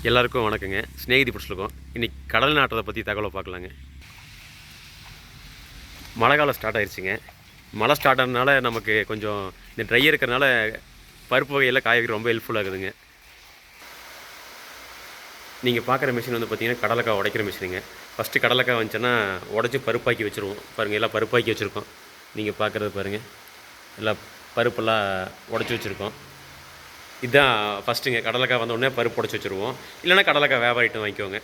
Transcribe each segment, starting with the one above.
எல்லாருக்கும் வணக்கங்க. ஸ்நேகிதி பிடிச்சிருக்கோம். இன்றைக்கி கடல் நாட்டத்தை பற்றி தகவலை பார்க்கலாங்க. மழை காலம் ஸ்டார்ட் ஆயிடுச்சுங்க. மழை ஸ்டார்ட் ஆனதுனால நமக்கு கொஞ்சம் இந்த ட்ரை இருக்கிறதுனால பருப்பு வகையில் காய வைக்க ரொம்ப ஹெல்ப்ஃபுல்லாக இருக்குதுங்க. நீங்கள் பார்க்குற மிஷின் வந்து பார்த்திங்கன்னா கடலைக்காய் உடைக்கிற மிஷினுங்க. ஃபஸ்ட்டு கடலைக்காய் வந்துச்சுன்னா உடச்சி பருப்பாக்கி வச்சுருவோம். பாருங்கள், எல்லாம் பருப்பாக்கி வச்சுருக்கோம். நீங்கள் பார்க்குறது பாருங்கள், எல்லாம் பருப்பெல்லாம் உடச்சி வச்சுருக்கோம். இதுதான் ஃபஸ்ட்டுங்க. கடலைக்காய் வந்தோடனே பருப்பு உடச்சி வச்சுருவோம். இல்லைனா கடலைக்காய் வியாபாரிட்டு வாங்கிக்கோங்க.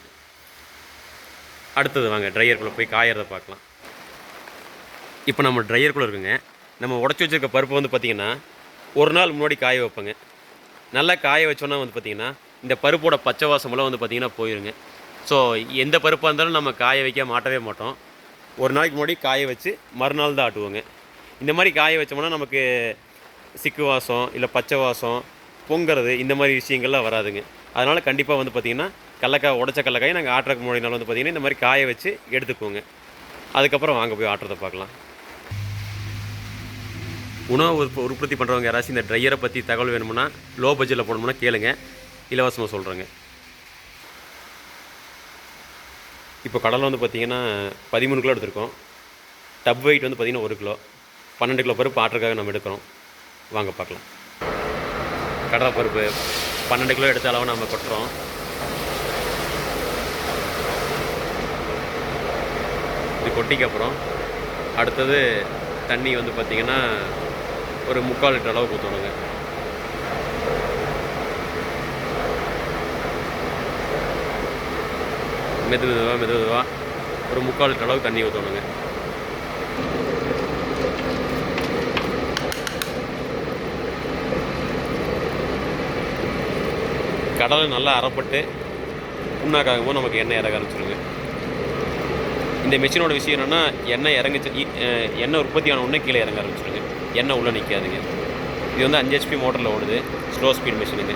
அடுத்தது வாங்க ட்ரையருக்குள்ளே போய் காயறதை பார்க்கலாம். இப்போ நம்ம ட்ரையருக்குள்ளே இருக்குங்க. நம்ம உடச்சி வச்சுருக்க பருப்பு வந்து பார்த்திங்கன்னா ஒரு நாள் முன்னாடி காய வைப்பேங்க. நல்லா காய வச்சோன்னா வந்து பார்த்திங்கன்னா இந்த பருப்போட பச்சை வாசமெல்லாம் வந்து பார்த்திங்கன்னா போயிருங்க. ஸோ எந்த பருப்பாக இருந்தாலும் நம்ம காய வைக்க மாட்டவே மாட்டோம். ஒரு நாளைக்கு முன்னாடி காய வச்சு மறுநாள் தான் ஆட்டுவோங்க. இந்த மாதிரி காய வச்சோம்னா நமக்கு சிக்கு வாசம் இல்லை பச்சை வாசம் பொங்கிறது இந்த மாதிரி விஷயங்கள்லாம் வராதுங்க. அதனால் கண்டிப்பாக வந்து பார்த்திங்கன்னா கடலக்காய் உடச்ச கடலக்காயை நாங்கள் ஆட்டுறதுக்கு முன்னாடி வந்து பார்த்திங்கன்னா இந்த மாதிரி காய வச்சு எடுத்துக்குவோங்க. அதுக்கப்புறம் வாங்க போய் ஆட்டுறதை பார்க்கலாம். உணவு உற்பத்தி பண்ணுறவங்க யாராச்சும் இந்த ட்ரையரை பற்றி தகவல் வேணுமுன்னா லோ பட்ஜெட்டில் போடணும்னா கேளுங்க, இலவசமாக சொல்கிறேங்க. இப்போ கடலை வந்து பார்த்திங்கன்னா 13 கிலோ எடுத்துருக்கோம். டப் வெயிட் வந்து பார்த்திங்கன்னா 1 கிலோ. 12 கிலோ பருப்பு ஆட்டுறதுக்காக நம்ம எடுக்கிறோம். வாங்க பார்க்கலாம். கடலை பருப்பு 12 கிலோ எடுத்த அளவு நம்ம கொட்டுறோம். இது கொட்டிக்கு அப்புறம் அடுத்தது தண்ணி வந்து பார்த்திங்கன்னா ஒரு 3/4 லிட்டர் அளவுக்கு ஊற்றணுங்க. மெதுவாக ஒரு 3/4 லிட்டர் அளவுக்கு தண்ணி ஊற்றணுங்க. கடலை நல்லா அரைப்பட்டு புண்ணாக்காகும்போது நமக்கு எண்ணெய் இறங்க ஆரம்பிச்சிருங்க. இந்த மிஷினோட விஷயம் என்னென்னா எண்ணெய் உற்பத்தி ஆன உடனே கீழே இறங்க ஆரம்பிச்சிருங்க. எண்ணெய் உள்ளே நிற்காதுங்க. இது வந்து 5 HP மோட்டரில் ஓடுது. ஸ்லோ ஸ்பீட் மிஷினுங்க.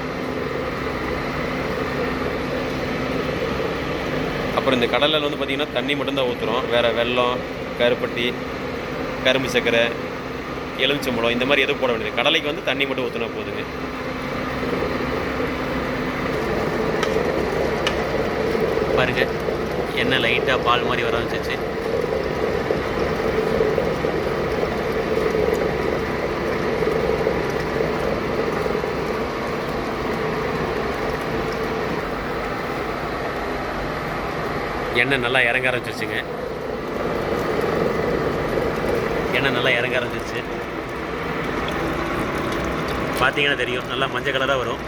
அப்புறம் இந்த கடலில் வந்து பார்த்திங்கன்னா தண்ணி மட்டும்தான் ஊற்றுறோம். வேறு வெல்லம், கருப்பட்டி, கரும்பு சர்க்கரை, எலுமிச்சம்பழம் இந்த மாதிரி எதுவும் போட வேண்டியது. கடலைக்கு வந்து தண்ணி மட்டும் ஊற்றினா போதுங்க. பாருங்க, எண்ணெய் லைட்டாக பால் மாதிரி வர ஆரம்பிச்சிச்சு. எண்ணெய் நல்லா இறங்க ஆரம்பிச்சிருச்சுங்க. பார்த்தீங்கன்னா தெரியும், நல்லா மஞ்சள் கலராக வரும்.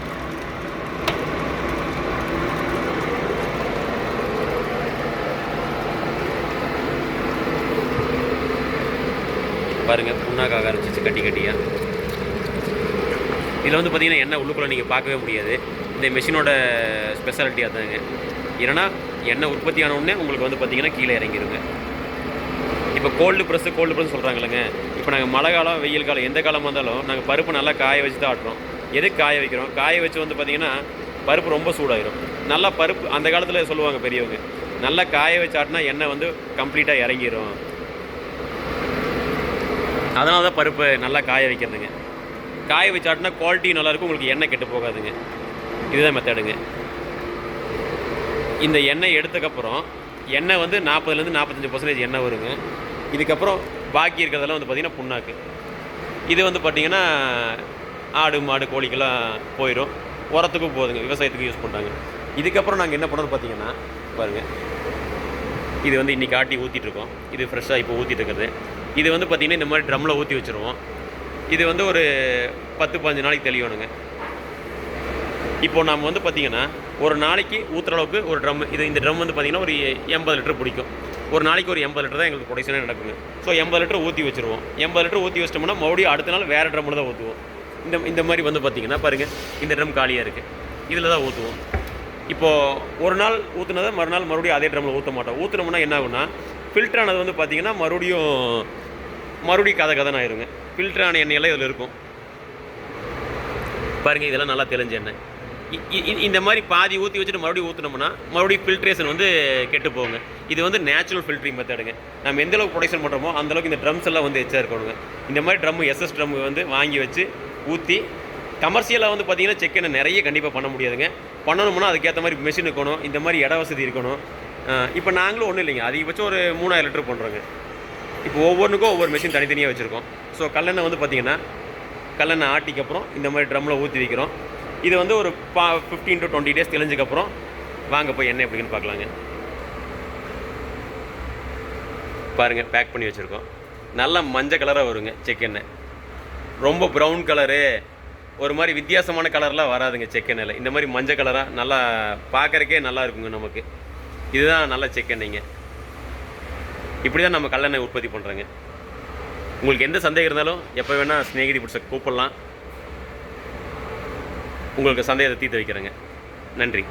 பாருங்கள், புண்ணாக்காக ஆரம்பிச்சிச்சு கட்டி கட்டியாக. இதில் வந்து பார்த்திங்கன்னா எண்ணெய் உள்ளுக்குள்ளே நீங்கள் பார்க்கவே முடியாது. இந்த மிஷினோட ஸ்பெஷாலிட்டி அதாங்க. ஏன்னா எண்ணெய் உற்பத்தி ஆனவுடனே உங்களுக்கு வந்து பார்த்திங்கன்னா கீழே இறங்கிடுங்க. இப்போ கோல்டு ப்ரெஸ் சொல்கிறாங்களேங்க. இப்போ நாங்கள் மழை காலம், வெயில் காலம், எந்த காலமாக இருந்தாலும் நாங்கள் பருப்பு நல்லா காய வச்சு தான் ஆட்டுறோம். எதுக்கு காய வைக்கிறோம்? காய வச்சு வந்து பார்த்திங்கன்னா பருப்பு ரொம்ப சூடாயிரும். நல்லா பருப்பு அந்த காலத்தில் சொல்லுவாங்க பெரியவங்க, நல்லா காய வச்சு ஆட்டினா எண்ணெய் வந்து கம்ப்ளீட்டாக இறங்கிடும். அதனால தான் பருப்பு நல்லா காய வைக்கிறதுங்க. காய வச்சாட்டினா குவாலிட்டி நல்லாயிருக்கும், உங்களுக்கு எண்ணெய் கெட்டு போகாதுங்க. இதுதான் மெத்தடுங்க. இந்த எண்ணெய் எடுத்ததுக்கப்புறம் எண்ணெய் வந்து 40% 45% எண்ணெய் வருங்க. இதுக்கப்புறம் பாக்கி இருக்கிறதெல்லாம் வந்து பார்த்திங்கன்னா புண்ணாக்கு. இது வந்து பார்த்திங்கன்னா ஆடு மாடு கோழிக்கெல்லாம் போயிடும். உரத்துக்கும் போகுதுங்க, விவசாயத்துக்கு யூஸ் பண்ணுறாங்க. இதுக்கப்புறம் நாங்கள் என்ன பண்ணுறோம் பார்த்திங்கன்னா பாருங்கள், இது வந்து இன்றைக்கி ஆட்டி ஊற்றிட்டுருக்கோம். இது ஃப்ரெஷ்ஷாக இப்போ ஊற்றிட்டு இருக்கிறது. இது வந்து பார்த்திங்கன்னா இந்த மாதிரி ட்ரம்மில் ஊற்றி வச்சுருவோம். இது வந்து ஒரு 10-15 நாளைக்கு தெளியணுங்க. இப்போ நம்ம வந்து பார்த்திங்கன்னா ஒரு நாளைக்கு ஊற்றுற அளவுக்கு ஒரு ட்ரம், இந்த ட்ரம் வந்து பார்த்திங்கன்னா ஒரு 80 லிட்டர் பிடிக்கும். ஒரு நாளைக்கு ஒரு 80 லிட்டர் தான் எங்களுக்கு ப்ரொடக்ஷனே நடக்குங்க. ஸோ 80 லிட்டர் ஊற்றி வச்சுருவோம். 80 லிட்டர் ஊற்றி வச்சிட்டோம்னா மறுபடியும் அடுத்த நாள் வேறு ட்ரம்மில் தான் ஊற்றுவோம். இந்த மாதிரி வந்து பார்த்திங்கன்னா பாருங்கள், இந்த ட்ரம் காலியாக இருக்குது, இதில் தான் ஊற்றுவோம். இப்போது ஒரு நாள் ஊற்றுனதை மறுநாள் மறுபடியும் அதே ட்ரம்மில் ஊற்ற மாட்டோம். ஊற்றுனோம்னா என்ன ஆகுனா, ஃபில்டரானது வந்து பார்த்திங்கன்னா மறுபடியும் கதன்னு ஆயிருங்க. ஃபில்டரான எண்ணெயெல்லாம் இதில் இருக்கும். பாருங்கள், இதெல்லாம் நல்லா தெளிஞ்ச எண்ணெய். இந்த மாதிரி பாதி ஊற்றி வச்சுட்டு மறுபடியும் ஊற்றினோம்னா மறுபடியும் ஃபில்ட்ரேஷன் வந்து கெட்டு போகுங்க. இது வந்து நேச்சுரல் ஃபில்ட்ரிங் மெத்தடுங்க. நம்ம எந்தளவுக்கு ப்ரொடக்ஷன் பண்ணுறோமோ அந்தளவுக்கு இந்த ட்ரம்ஸ் எல்லாம் வந்து எச்சா இருக்கணுங்க. இந்த மாதிரி ட்ரம்மு SS ட்ரம்மு வந்து வாங்கி வச்சு ஊற்றி கமர்ஷியலாக வந்து பார்த்தீங்கன்னா செக் எண்ணெய் நிறைய கண்டிப்பாக பண்ண முடியாதுங்க. பண்ணணும்னா அதுக்கேற்ற மாதிரி மெஷின் இருக்கணும், இந்த மாதிரி இட வசதி இருக்கணும். இப்போ நாங்களும் ஒன்றும் இல்லைங்க, அதிகபட்சம் ஒரு 3000 லிட்டர் பண்ணுறோங்க. இப்போ ஒவ்வொன்றுக்கும் ஒவ்வொரு மெஷின் தனித்தனியாக வச்சுருக்கோம். ஸோ கல்லெண்ணெய் வந்து பார்த்தீங்கன்னா கல்லெண்ணெய் ஆட்டிக்கப்புறம் இந்த மாதிரி ட்ரம்மில் ஊற்றி வைக்கிறோம். இது வந்து ஒரு 15 to 20 டேஸ் தெளிஞ்சதுக்கப்புறம் வாங்க போய் எண்ணெய் எப்படின்னு பார்க்கலாங்க. பாருங்கள், பேக் பண்ணி வச்சுருக்கோம். நல்லா மஞ்சள் கலராக வருங்க செக் எண்ணெய். ரொம்ப ப்ரௌன் கலரு, ஒரு மாதிரி வித்தியாசமான கலர்லாம் வராதுங்க செக் எண்ணெயில். இந்த மாதிரி மஞ்சள் கலராக நல்லா பார்க்குறக்கே நல்லா இருக்குங்க நமக்கு. இதுதான் நல்ல செக் எண்ணெய்ங்க. இப்படி தான் நம்ம கல்லெண்ணெய் உற்பத்தி பண்ணுறோங்க. உங்களுக்கு எந்த சந்தேகம் இருந்தாலும் எப்போ வேணால் ஸ்நேகிதி புட்ஸை கூப்பிடலாம். உங்களுக்கு சந்தேகத்தை தீர்த்து வைக்கிறேங்க. நன்றி.